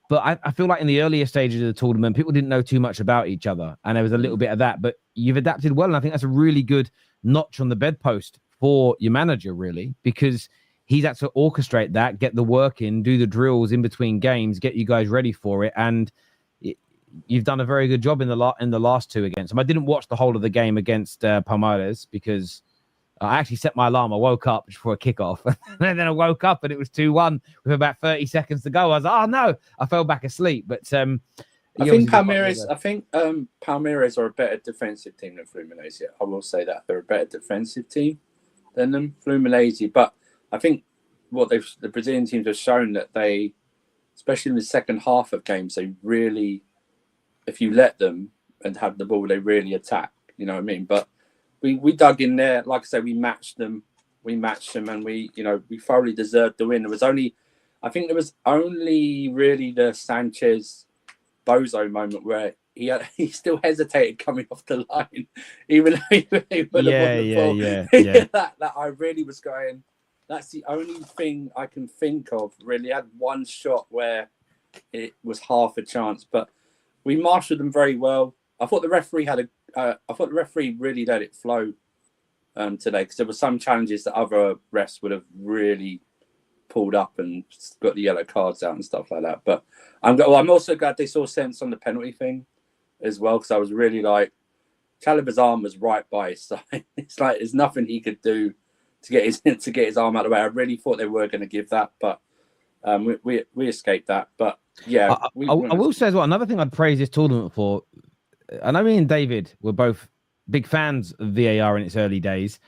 but I feel like in the earlier stages of the tournament, people didn't know too much about each other, and there was a little bit of that, but you've adapted well, and I think that's a really good notch on the bedpost for your manager, really, because he's had to orchestrate that, get the work in, do the drills in between games, get you guys ready for it, and you've done a very good job in the last two against them. I didn't watch the whole of the game against Palmeiras because I actually set my alarm. I woke up before a kickoff, and then I woke up and it was 2-1 with about 30 seconds to go. I was like, oh no, I fell back asleep. But I think Palmeiras are a better defensive team than Fluminense. I will say that they're a better defensive team than them, Fluminense. But I think what the Brazilian teams have shown that they, especially in the second half of games, they really, if you let them and have the ball, they really attack. You know what I mean? But we dug in there. Like I said, we matched them, and we thoroughly deserved the win. I think there was only really the Sanchez Bozo moment where he still hesitated coming off the line, even though he would have won the ball. Yeah. that I really was going. That's the only thing I can think of. Really, had one shot where it was half a chance, but we marshaled them very well. I thought the referee really let it flow today, because there were some challenges that other refs would have really pulled up and got the yellow cards out and stuff like that. But I'm also glad they saw sense on the penalty thing as well, because I was really like, Chalobah's arm was right by his side. It's like there's nothing he could do to get his arm out of the way. I really thought they were going to give that, but we escaped that. But yeah, I will say as well, another thing I'd praise this tournament for, I know me and David were both big fans of VAR in its early days.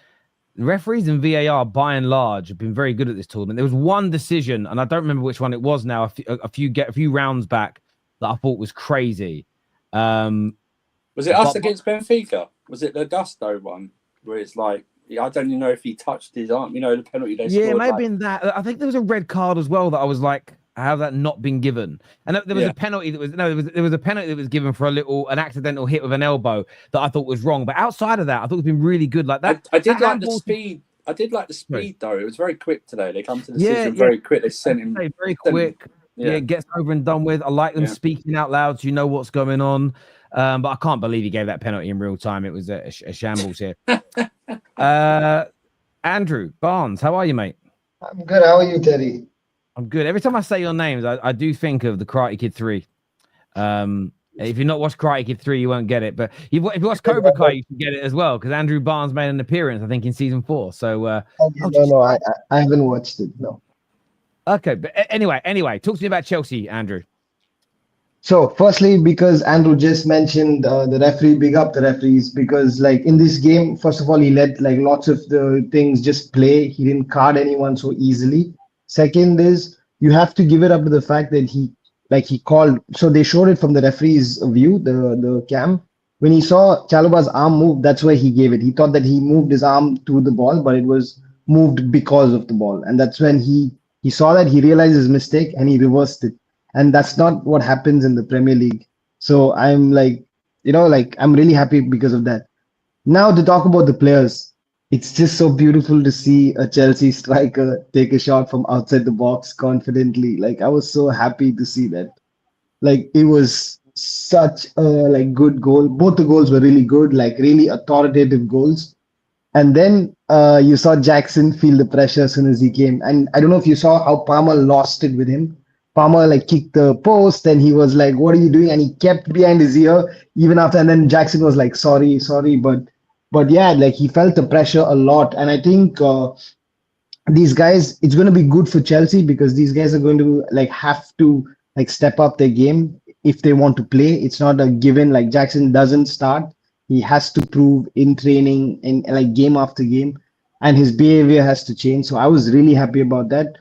The referees and VAR, by and large, have been very good at this tournament. There was one decision, and I don't remember which one it was now, a few rounds back, that I thought was crazy. Was it us against Benfica? Was it the Gusto one, where it's like, I don't even know if he touched his arm, the penalty they scored. Yeah, maybe in that. I think there was a red card as well that I was like, how has that not been given? And there was a penalty that was there was a penalty that was given for an accidental hit with an elbow that I thought was wrong. But outside of that, I thought it's been really good. Like that, I did like the speed. I did like the speed though. It was very quick today. They come to the decision very quick. They sent him very quick. Yeah, gets over and done with. I like them speaking out loud, so you know what's going on. But I can't believe he gave that penalty in real time. It was a shambles here. Andrew Barnes, how are you, mate? I'm good. How are you, Teddy? I'm good. Every time I say your names, I do think of the Karate Kid 3. If you've not watched Karate Kid 3, you won't get it. But if you watch Cobra Kai, you should get it as well, because Andrew Barnes made an appearance, I think, in season 4. So I haven't watched it. No. Okay, but anyway, talk to me about Chelsea, Andrew. So, firstly, because Andrew just mentioned the referee, big up the referees, because like in this game, first of all, he let like lots of the things just play. He didn't card anyone so easily. Second is you have to give it up to the fact that he called. So they showed it from the referee's view, the cam. When he saw Chalobah's arm move, that's where he gave it. He thought that he moved his arm to the ball, but it was moved because of the ball. And that's when he saw that, he realized his mistake and he reversed it. And that's not what happens in the Premier League. So I'm like, I'm really happy because of that. Now to talk about the players, it's just so beautiful to see a Chelsea striker take a shot from outside the box confidently. Like, I was so happy to see that. Like, it was such a good goal. Both the goals were really good, like really authoritative goals. And then you saw Jackson feel the pressure as soon as he came. And I don't know if you saw how Palmer lost it with him. Palmer like kicked the post and he was like, what are you doing? And he kept behind his ear even after. And then Jackson was like, sorry, sorry. But yeah, like he felt the pressure a lot. And I think these guys, it's going to be good for Chelsea because these guys are going to like have to like step up their game if they want to play. It's not a given. Like Jackson doesn't start. He has to prove in training and like game after game, and his behavior has to change. So I was really happy about that.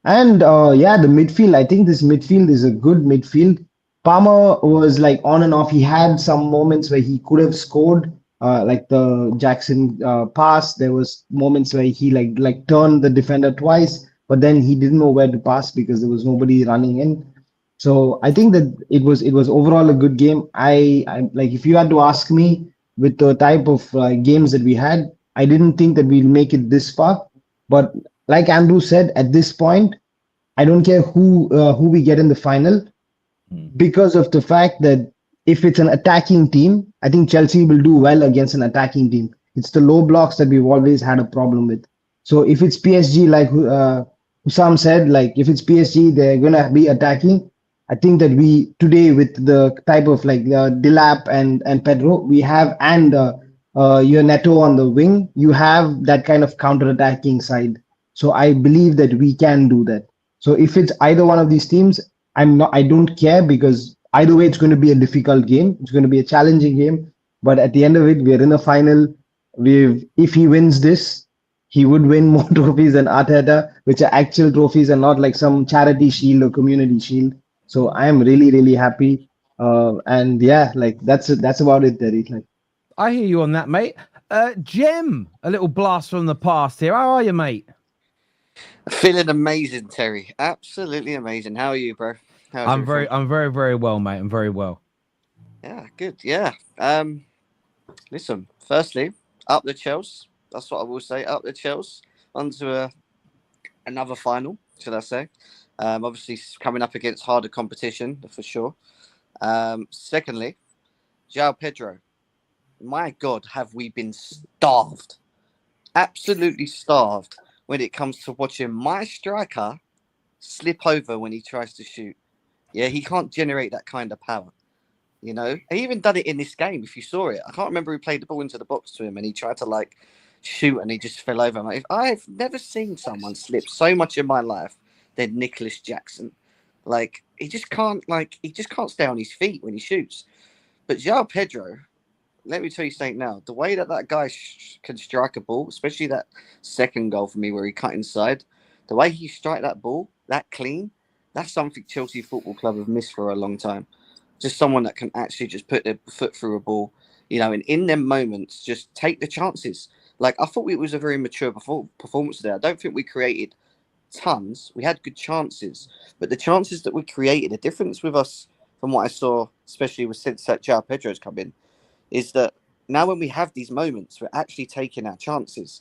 And yeah, the midfield. I think this midfield is a good midfield. Palmer was like on and off. He had some moments where he could have scored, like the Jackson pass. There was moments where he like turned the defender twice, but then he didn't know where to pass because there was nobody running in. So I think that it was overall a good game. I like if you had to ask me with the type of games that we had, I didn't think that we'd make it this far. But like Andrew said, at this point, I don't care who we get in the final because of the fact that if it's an attacking team, I think Chelsea will do well against an attacking team. It's the low blocks that we've always had a problem with. So if it's PSG, like Husam said, like if it's PSG, they're gonna be attacking. I think that we today with the type of like Dilap and Pedro, we have and your Neto on the wing, you have that kind of counter-attacking side. So I believe that we can do that. So if it's either one of these teams, I don't care because either way, it's going to be a difficult game. It's going to be a challenging game. But at the end of it, we're in a final. If he wins this, he would win more trophies than Arteta, which are actual trophies and not like some charity shield or community shield. So I am really, really happy. And yeah, like that's about it, Derek. Like, I hear you on that, mate. Jem, a little blast from the past here. How are you, mate? Feeling amazing, Terry. Absolutely amazing. How are you, bro? I'm very, very well, mate. I'm very well. Yeah, good. Yeah. Listen, firstly, up the Chelsea. That's what I will say. Up the Chelsea. Onto another final, should I say. Obviously coming up against harder competition for sure. Secondly, Joao Pedro. My God, have we been starved? Absolutely starved when it comes to watching my striker slip over when he tries to shoot. Yeah, he can't generate that kind of power. You know, he even done it in this game. If you saw it, I can't remember who played the ball into the box to him and he tried to like shoot and he just fell over. Like, I've never seen someone slip so much in my life than Nicholas Jackson. Like he just can't stay on his feet when he shoots. But Joao Pedro, let me tell you something now. The way that guy can strike a ball, especially that second goal for me where he cut inside, the way he strike that ball, that clean, that's something Chelsea Football Club have missed for a long time. Just someone that can actually just put their foot through a ball, you know, and in them moments, just take the chances. Like, I thought it was a very mature performance there. I don't think we created tons. We had good chances, but the chances that we created, the difference with us from what I saw, especially with since that Joao Pedro's come in, is that now when we have these moments, we're actually taking our chances.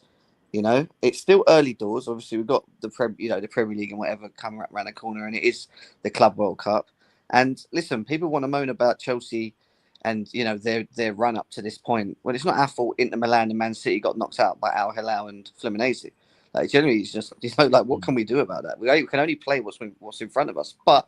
You know, it's still early doors. Obviously, we've got the Premier League and whatever coming around the corner, and it is the Club World Cup. And listen, people want to moan about Chelsea and, you know, their run up to this point. Well, it's not our fault. Inter Milan and Man City got knocked out by Al Hilal and Fluminense. Like, generally, it's just, you know, like, what can we do about that? We can only play what's in front of us. But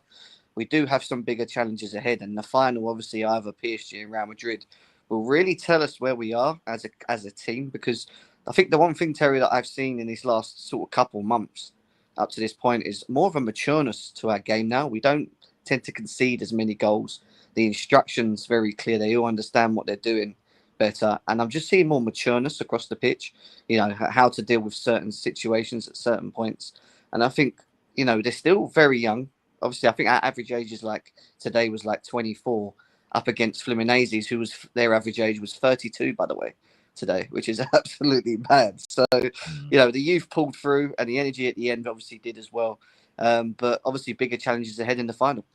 we do have some bigger challenges ahead. And the final, obviously, either PSG and Real Madrid will really tell us where we are as a team. Because I think the one thing, Terry, that I've seen in these last sort of couple months up to this point is more of a matureness to our game now. We don't tend to concede as many goals. The instructions very clear. They all understand what they're doing better. And I'm just seeing more matureness across the pitch, you know, how to deal with certain situations at certain points. And I think, you know, they're still very young. Obviously, I think our average age is like today was like 24 up against Fluminense, who was their average age was 32, by the way, today, which is absolutely bad. So, you know, the youth pulled through and the energy at the end obviously did as well. But obviously bigger challenges ahead in the final.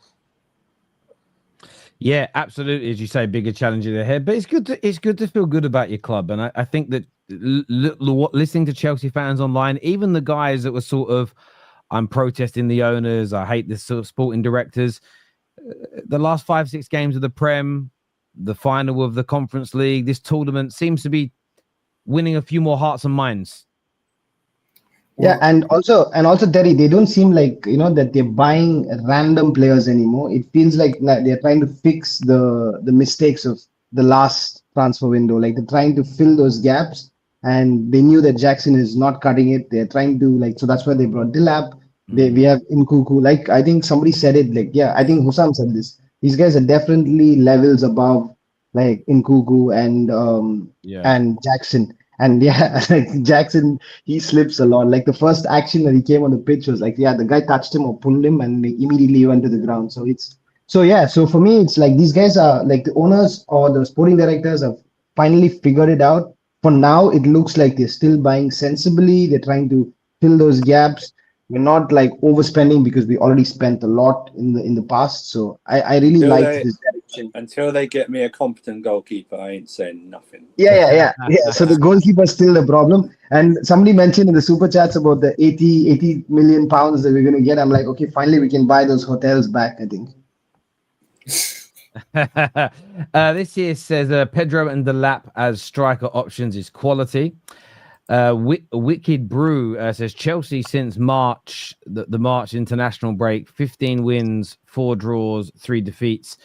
Yeah, absolutely. As you say, bigger challenges ahead. But it's good to feel good about your club. And I think that listening to Chelsea fans online, even the guys that were sort of, I'm protesting the owners, I hate this sort of sporting directors, the last 5-6 games of the Prem, the final of the Conference League, this tournament seems to be winning a few more hearts and minds. Yeah, and also Terry, they don't seem like that they're buying random players anymore. It feels like they're trying to fix the mistakes of the last transfer window. Like they're trying to fill those gaps, and they knew that Jackson is not cutting it. They're trying to so that's why they brought Dilap. We have Nkuku. Like I think somebody said it. Like I think Husam said this. These guys are definitely levels above like Nkuku and Jackson. And like Jackson, he slips a lot. Like the first action that he came on the pitch was like, the guy touched him or pulled him and they immediately went to the ground. So for me, it's like these guys are like the owners or the sporting directors have finally figured it out. For now, it looks like they're still buying sensibly. They're trying to fill those gaps. We're not like overspending because we already spent a lot in the past. So I really like this direction. Until they get me a competent goalkeeper, I ain't saying nothing. Yeah. So the goalkeeper is still the problem. And somebody mentioned in the super chats about the 80 million pounds that we're going to get. I'm like, okay, finally we can buy those hotels back, I think. This here says Pedro and Dilap as striker options is quality. Wicked Brew says Chelsea since March, the March international break, 15 wins, 4 draws, 3 defeats,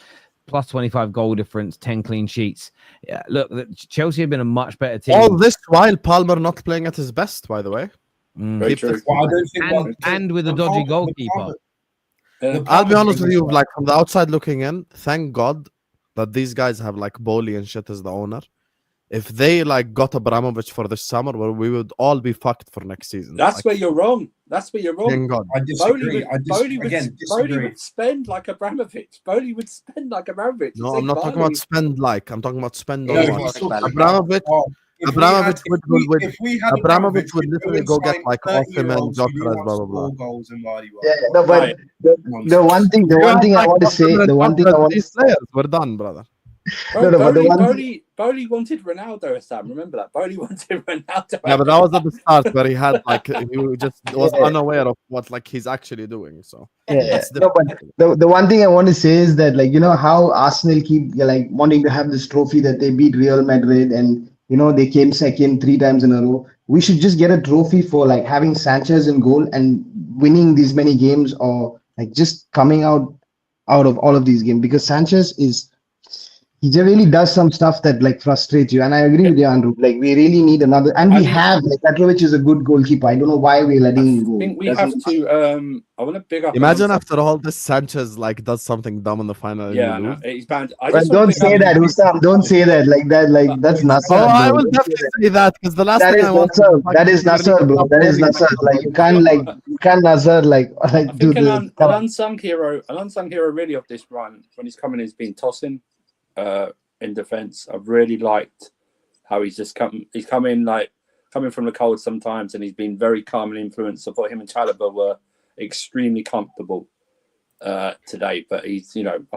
plus 25 goal difference, 10 clean sheets. Yeah, look, Chelsea have been a much better team. All this while Palmer not playing at his best, by the way. Very true. Well, I don't think and with a dodgy goalkeeper. I'll be honest with you, like from the outside looking in, thank God that these guys have like Bowley and shit as the owner. If they like got Abramovich for this summer, well, we would all be fucked for next season. That's where you're wrong. Thank God. I disagree. Bowley would spend like Abramovich. Bowley would spend like Abramovich. No, I'm not talking about spend like. I'm talking about spend on No, Abramovich would literally go get like Osim and Joker as blah blah blah. No, but the one thing I want to say, we're done, brother. Bowley wanted Ronaldo, Sam. Remember that? Bowley wanted Ronaldo. Yeah, but that was at the start where he had like he just was unaware of what like he's actually doing. So but the one thing I want to say is that like how Arsenal keep like wanting to have this trophy that they beat Real Madrid and they came second 3 times in a row. We should just get a trophy for like having Sanchez in goal and winning these many games, or like just coming out of all of these games, because Sanchez he really does some stuff that like frustrates you. And I agree with you, Andrew. Like we really need another, and we have like Petrovic is a good goalkeeper. I don't know why we're letting him go. I think we have to. I want to big up. Imagine after all this, Sanchez like does something dumb in the final. Yeah, no, he's banned. Don't say that, Husam. Don't say that like that. Like that's Nasser. Oh, I will definitely say that because the last that thing is Nasser. That is Nasser, bro. That is Nasser. Like you can't Nasser like do an unsung hero really of this run when he's coming. He's been tossing. In defense, I've really liked how he's just coming from the cold sometimes, and he's been very calm and influenced. I thought him and Chalobah were extremely comfortable today, but I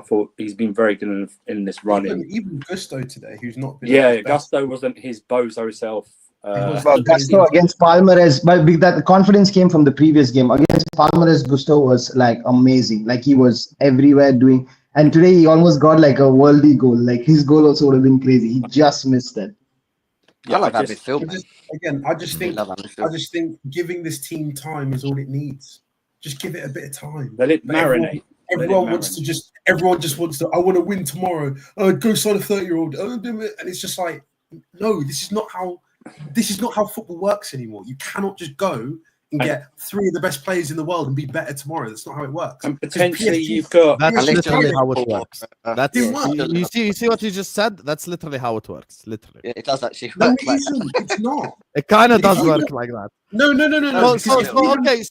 thought he's been very good in this running. Even Gusto today, who's not been. Yeah, Gusto wasn't his bozo self. Gusto against Palmeiras, but that confidence came from the previous game against Palmeiras. Gusto was like amazing, like he was everywhere doing. And today he almost got like a worldie goal. Like his goal also would have been crazy. He just missed that. Yeah, I just think giving this team time is all it needs. Just give it a bit of time. Let it marinate. Everyone just wants to. I want to win tomorrow. Go sign a 30-year-old. And it's just like, no, this is not how football works anymore. You cannot just go and get 3 of the best players in the world and be better tomorrow. That's not how it works. And potentially you've got... That's literally how it works. You see what you just said? That's literally how it works. Literally. It does actually work. No, it isn't. It's not. It kind of does work like that. No. So David,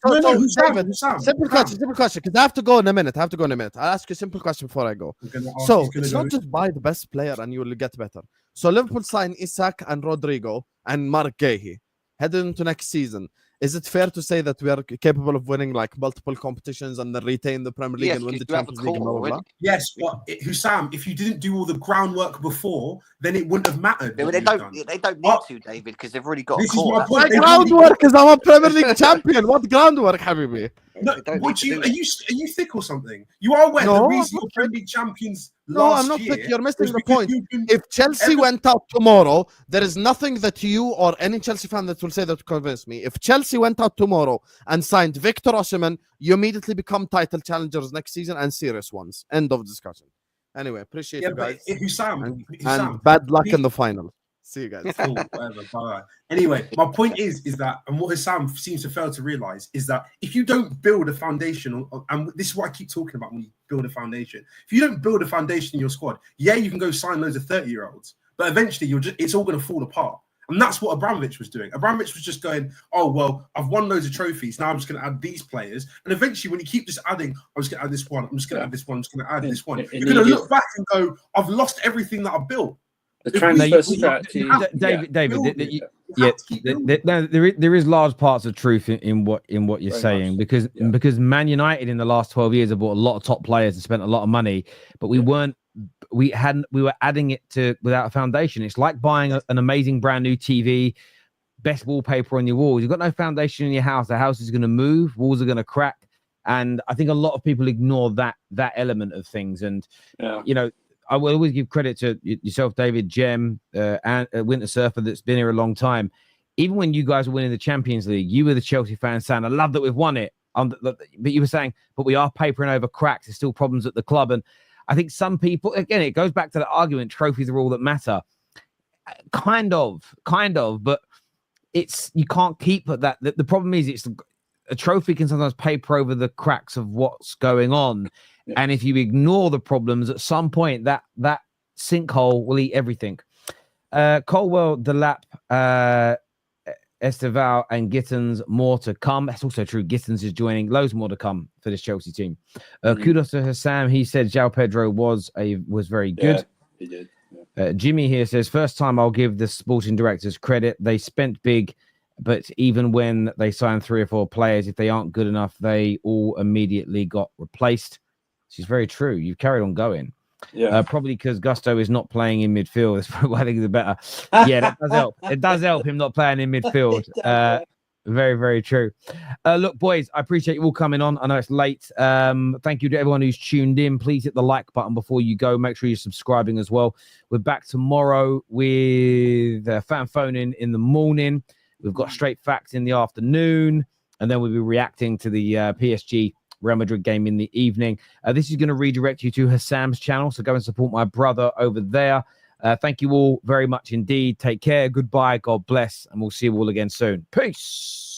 simple question, because I have to go in a minute. I'll ask you a simple question before I go. So, it's not just buy the best player and you will get better. So, Liverpool sign Isak and Rodrigo and Mark Guehi heading into next season. Is it fair to say that we are capable of winning like multiple competitions and then retain the Premier League and win the Champions League? Yes, but Husam, if you didn't do all the groundwork before, then it wouldn't have mattered. Yeah, they don't need to, David, because they've already got a core. My groundwork is I'm a Premier League champion. What groundwork, Habibi? No, They don't need what to do you do are you thick or something? You are aware No, the I'm reason not you're Premier League champions No, last I'm not year thick. You're missing was the because point. you've been If Chelsea ever- went out tomorrow, there is nothing that you or any Chelsea fan that will say that to convince me. If Chelsea went out tomorrow and signed Victor Osimhen, you immediately become title challengers next season and serious ones. End of discussion. Anyway, appreciate yeah, you but guys. Husam, And bad luck in the final. See you guys. Cool, whatever. Bye. Anyway, my point is that, and what Husam seems to fail to realize is that if you don't build a foundation, and this is what I keep talking about when you build a foundation. If you don't build a foundation in your squad, yeah, you can go sign loads of 30-year-olds, but eventually it's all going to fall apart. And that's what Abramovich was doing. Abramovich was just going, oh, well, I've won loads of trophies. Now I'm just going to add these players. And eventually, when you keep just adding, I'm just going to add this one. I'm just going to add this one. I'm just going to add this one. You're going to look back and go, I've lost everything that I've built. The transfer strategy. David, Yeah. there is large parts of truth in what you're Very saying, much. because Man United in the last 12 years have bought a lot of top players and spent a lot of money, but we were adding it to without a foundation. It's like buying an amazing brand new TV, best wallpaper on your walls. You've got no foundation in your house. The house is going to move, walls are going to crack, and I think a lot of people ignore that element of things. And you know, I will always give credit to yourself, David, Jem, and Winter Surfer, that's been here a long time. Even when you guys were winning the Champions League, you were the Chelsea fan saying, I love that we've won it. But you were saying, but we are papering over cracks. There's still problems at the club. And I think some people, again, it goes back to the argument, trophies are all that matter. Kind of, but you can't keep at that. The problem is a trophy can sometimes paper over the cracks of what's going on. Yeah. And if you ignore the problems, at some point that sinkhole will eat everything. Colwell, Delap, Esteval, and Gittins, more to come. That's also true. Gittins is joining. Loads more to come for this Chelsea team. Kudos to Husam. He said Joao Pedro was very good. Yeah, he did. Yeah. Jimmy here says, first time I'll give the sporting directors credit. They spent big, but even when they signed 3 or 4 players, if they aren't good enough, they all immediately got replaced. She's very true. You've carried on going. Yeah, probably because Gusto is not playing in midfield. That's probably why I think it's better. Yeah, that does help. It does help him not playing in midfield. Very, very true. Look, boys, I appreciate you all coming on. I know it's late. Thank you to everyone who's tuned in. Please hit the like button before you go. Make sure you're subscribing as well. We're back tomorrow with fan phone in the morning. We've got straight facts in the afternoon, and then we'll be reacting to the PSG Real Madrid game in the evening. This is going to redirect you to Husam's channel, so go and support my brother over there. Thank you all very much indeed. Take care. Goodbye. God bless. And we'll see you all again soon. Peace.